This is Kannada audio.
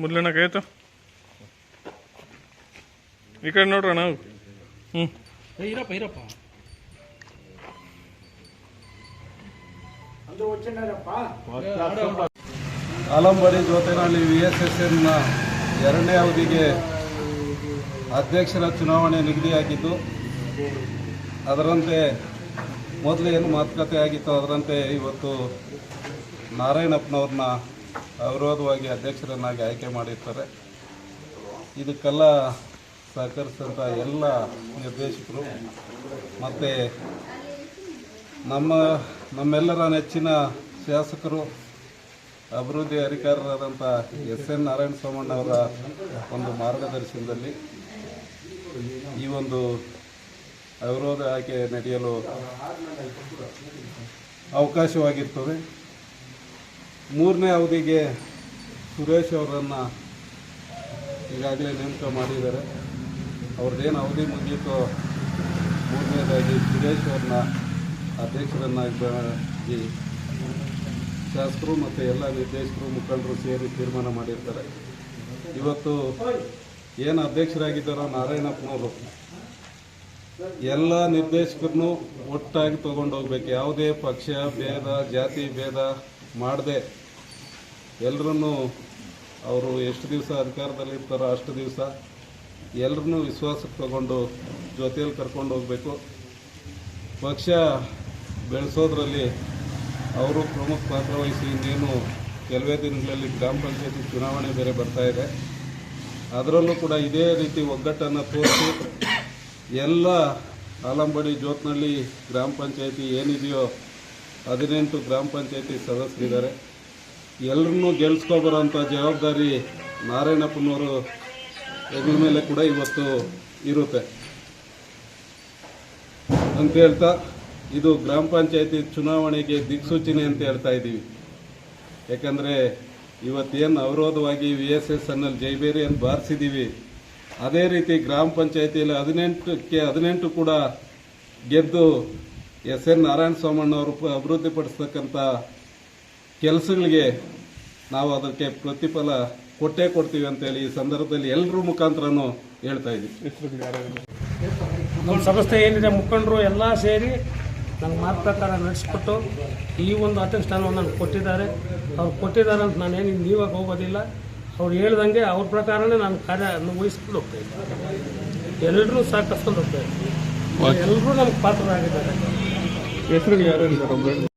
ಮುದ್ಲಣ್ಣಕ್ಕಾಯ್ತು ಈ ಕಡೆ ನೋಡ್ರ ನಾವು ಇರಪ್ಪ ಆಲಂಬಡಿ ಜೋತೇನಹಳ್ಳಿ VSSN ಎರಡನೇ ಅವಧಿಗೆ ಅಧ್ಯಕ್ಷರ ಚುನಾವಣೆ ನಿಗದಿಯಾಗಿದ್ದು, ಅದರಂತೆ ಮೊದಲು ಏನು ಮಾತುಕತೆ ಆಗಿತ್ತು ಅದರಂತೆ ಇವತ್ತು ನಾರಾಯಣಪ್ಪನವ್ರನ್ನ ಅವಿರೋಧವಾಗಿ ಅಧ್ಯಕ್ಷರನ್ನಾಗಿ ಆಯ್ಕೆ ಮಾಡಿರ್ತಾರೆ. ಇದಕ್ಕೆಲ್ಲ ಸಹಕರಿಸಿದಂಥ ಎಲ್ಲ ನಿರ್ದೇಶಕರು ಮತ್ತು ನಮ್ಮೆಲ್ಲರ ನೆಚ್ಚಿನ ಶಾಸಕರು, ಅಭಿವೃದ್ಧಿ ಅಧಿಕಾರರಾದಂಥ SN ನಾರಾಯಣಸ್ವಾಮಣ್ಣವರ ಒಂದು ಮಾರ್ಗದರ್ಶನದಲ್ಲಿ ಈ ಒಂದು ಅವಿರೋಧ ಆಯ್ಕೆ ನಡೆಯಲು ಅವಕಾಶವಾಗಿರ್ತದೆ. ಮೂರನೇ ಅವಧಿಗೆ ಸುರೇಶ್ ಅವರನ್ನು ಈಗಾಗಲೇ ನೇಮಕ ಮಾಡಿದ್ದಾರೆ. ಅವ್ರದ್ದೇನು ಅವಧಿ ಮುಗಿಯಿತೋ ಮೂರನೇದಾಗಿ ಸುರೇಶ್ ಅವ್ರನ್ನ ಅಧ್ಯಕ್ಷರನ್ನಾಗಿ ಶಾಸಕರು ಮತ್ತು ಎಲ್ಲ ನಿರ್ದೇಶಕರು ಮುಖಂಡರು ಸೇರಿ ತೀರ್ಮಾನ ಮಾಡಿರ್ತಾರೆ. ಇವತ್ತು ಏನು ಅಧ್ಯಕ್ಷರಾಗಿದ್ದಾರೋ ನಾರಾಯಣಪ್ಪನವರು ಎಲ್ಲ ನಿರ್ದೇಶಕರನ್ನು ಒಟ್ಟಾಗಿ ತೊಗೊಂಡೋಗ್ಬೇಕು. ಯಾವುದೇ ಪಕ್ಷ ಭೇದ ಜಾತಿ ಭೇದ ಮಾಡದೆ ಎಲ್ಲರನ್ನೂ ಅವರು ಎಷ್ಟು ದಿವಸ ಅಧಿಕಾರದಲ್ಲಿರ್ತಾರೋ ಅಷ್ಟು ದಿವಸ ಎಲ್ಲರನ್ನೂ ವಿಶ್ವಾಸಕ್ಕೆ ತಗೊಂಡು ಜೊತೆಯಲ್ಲಿ ಕರ್ಕೊಂಡು ಹೋಗಬೇಕು. ಪಕ್ಷ ಬೆಳೆಸೋದ್ರಲ್ಲಿ ಅವರು ಪ್ರಮುಖ ಪಾತ್ರ ವಹಿಸಿ ಇನ್ನೇನು ಕೆಲವೇ ದಿನಗಳಲ್ಲಿ ಗ್ರಾಮ ಪಂಚಾಯತಿ ಚುನಾವಣೆ ಬೇರೆ ಬರ್ತಾ ಇದೆ. ಅದರಲ್ಲೂ ಕೂಡ ಇದೇ ರೀತಿ ಒಗ್ಗಟ್ಟನ್ನು ತೋರಿಸಿ ಎಲ್ಲ ಆಲಂಬಡಿ ಜೋತ್ನಹಳ್ಳಿ ಗ್ರಾಮ ಪಂಚಾಯತಿ ಏನಿದೆಯೋ 18 ಗ್ರಾಮ ಪಂಚಾಯತಿ ಸದಸ್ಯರಿದ್ದಾರೆ. ಎಲ್ಲರನ್ನೂ ಗೆಲ್ಲಿಸ್ಕೊಬರೋಂಥ ಜವಾಬ್ದಾರಿ ನಾರಾಯಣಪ್ಪನವರು ಹೆಗಲ ಮೇಲೆ ಕೂಡ ಇವತ್ತು ಇರುತ್ತೆ ಅಂತ ಹೇಳ್ತಾ, ಇದು ಗ್ರಾಮ ಪಂಚಾಯತಿ ಚುನಾವಣೆಗೆ ದಿಕ್ಸೂಚನೆ ಅಂತ ಹೇಳ್ತಾ ಇದ್ದೀವಿ. ಯಾಕಂದರೆ ಇವತ್ತೇನು ಅವಿರೋಧವಾಗಿ VSSN ಜೈಬೇರಿ ಅಂತ ಬಾರಿಸಿದ್ದೀವಿ, ಅದೇ ರೀತಿ ಗ್ರಾಮ ಪಂಚಾಯತಿಯಲ್ಲಿ 18ಕ್ಕೆ 18 ಕೂಡ ಗೆದ್ದು SN ನಾರಾಯಣಸ್ವಾಮಣ್ಣವರು ಅಭಿವೃದ್ಧಿಪಡಿಸ್ತಕ್ಕಂಥ ಕೆಲಸಗಳಿಗೆ ನಾವು ಅದಕ್ಕೆ ಪ್ರತಿಫಲ ಕೊಟ್ಟೇ ಕೊಡ್ತೀವಿ ಅಂತೇಳಿ ಈ ಸಂದರ್ಭದಲ್ಲಿ ಎಲ್ಲರ ಮುಖಾಂತರನೂ ಹೇಳ್ತಾ ಇದ್ದೀವಿ. ನಮ್ಮ ಸಂಸ್ಥೆ ಏನಿದೆ ಮುಖಂಡರು ಎಲ್ಲ ಸೇರಿ ನನ್ನ ಮಾತು ಪ್ರಕಾರ ನಡೆಸಿಕೊಟ್ಟು ಈ ಒಂದು ಅಧ್ಯಕ್ಷ ಸ್ಥಾನವನ್ನು ನನಗೆ ಕೊಟ್ಟಿದ್ದಾರೆ. ಅವ್ರು ಕೊಟ್ಟಿದ್ದಾರೆ ಅಂತ ನಾನೇನು ನೀವಾಗ ಹೋಗೋದಿಲ್ಲ. ಅವ್ರು ಹೇಳ್ದಂಗೆ ಅವ್ರ ಪ್ರಕಾರನೇ ನಾನು ಕಾರ್ಯ ವಹಿಸ್ಕೊಂಡು ಹೋಗ್ತಾ ಇದ್ದೀನಿ. ಎಲ್ಲರೂ ಸಹಕರಿಸ್ಕೊಂಡು ಹೋಗ್ತಾ ಇದ್ದೀನಿ. ಎಲ್ಲರೂ ನಮ್ಗೆ ಪಾತ್ರರಾಗಿದ್ದಾರೆ. ಹೆಸರು ಯಾರು